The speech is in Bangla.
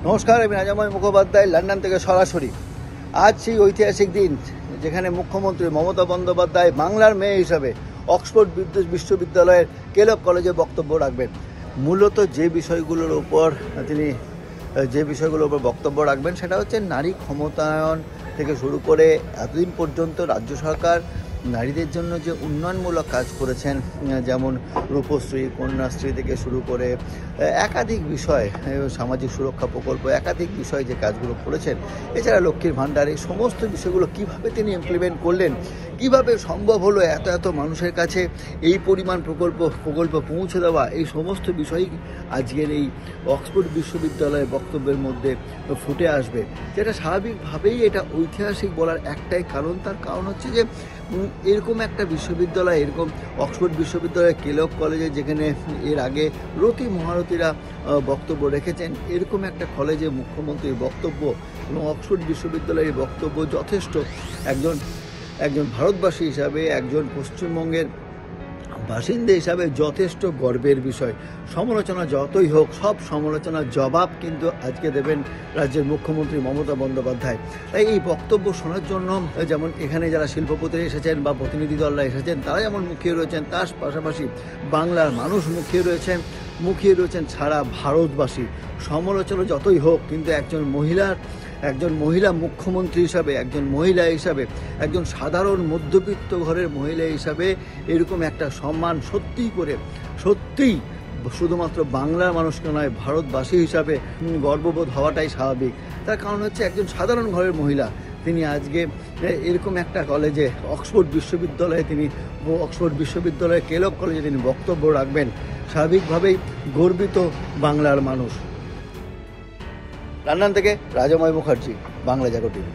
নমস্কার, আমি রাজাময় মুখোপাধ্যায়, লন্ডন থেকে সরাসরি। আজ সেই ঐতিহাসিক দিন যেখানে মুখ্যমন্ত্রী মমতা বন্দ্যোপাধ্যায় বাংলার মেয়ে হিসাবে অক্সফোর্ড বিশ্ববিদ্যালয়ের কেলগ কলেজে বক্তব্য রাখবেন। মূলত যে বিষয়গুলোর উপর বক্তব্য রাখবেন সেটা হচ্ছে নারী ক্ষমতায়ন থেকে শুরু করে এতদিন পর্যন্ত রাজ্য সরকার নারীদের জন্য যে উন্নয়নমূলক কাজ করেছেন, যেমন রূপশ্রী, কন্যাশ্রী থেকে শুরু করে একাধিক বিষয়, সামাজিক সুরক্ষা প্রকল্প, একাধিক বিষয় যে কাজগুলো করেছেন, এছাড়া লক্ষ্মীর ভাণ্ডার, এই সমস্ত বিষয়গুলো কিভাবে তিনি ইমপ্লিমেন্ট করলেন, কিভাবে সম্ভব হলো এত মানুষের কাছে এই পরিমাণ প্রকল্প পৌঁছে দেওয়া, এই সমস্ত বিষয়ই আজকের এই অক্সফোর্ড বিশ্ববিদ্যালয়ের বক্তব্যের মধ্যে ফুটে আসবে। যেটা স্বাভাবিকভাবেই এটা ঐতিহাসিক বলার একটাই কারণ, তার কারণ হচ্ছে যে এরকম একটা বিশ্ববিদ্যালয়, এরকম অক্সফোর্ড বিশ্ববিদ্যালয়ের কেলগ কলেজে, যেখানে এর আগে রতি মহারথীরা বক্তব্য রেখেছেন, এরকম একটা কলেজে মুখ্যমন্ত্রীর বক্তব্য এবং অক্সফোর্ড বিশ্ববিদ্যালয়ের বক্তব্য যথেষ্ট একজন ভারতবাসী হিসাবে, একজন পশ্চিমবঙ্গের বাসিন্দা হিসাবে যথেষ্ট গর্বের বিষয়। সমালোচনা যতই হোক, সব সমালোচনার জবাব কিন্তু আজকে দেবেন রাজ্যের মুখ্যমন্ত্রী মমতা বন্দ্যোপাধ্যায়। তাই এই বক্তব্য শোনার জন্য যেমন এখানে যারা শিল্পপতিরা এসেছেন বা প্রতিনিধি দলরা এসেছেন, তারা যেমন মুখিয়ে রয়েছেন, তার পাশাপাশি বাংলার মানুষ মুখিয়ে রয়েছেন সারা ভারতবাসী। সমালোচনা যতই হোক, কিন্তু একজন মহিলা মুখ্যমন্ত্রী হিসাবে, একজন মহিলা হিসাবে, একজন সাধারণ মধ্যবিত্ত ঘরের মহিলা হিসাবে এরকম একটা সম্মান সত্যিই শুধুমাত্র বাংলার মানুষকে নয়, ভারতবাসী হিসাবে গর্ববোধ হওয়াটাই স্বাভাবিক। তার কারণ হচ্ছে একজন সাধারণ ঘরের মহিলা, তিনি আজকে এরকম একটা কলেজে অক্সফোর্ড বিশ্ববিদ্যালয়ের কেলগ কলেজে তিনি বক্তব্য রাখবেন। স্বাভাবিকভাবেই গর্বিত বাংলার মানুষ। লন্ডন থেকে রাজাময় মুখার্জি, বাংলা জাগো টিভি।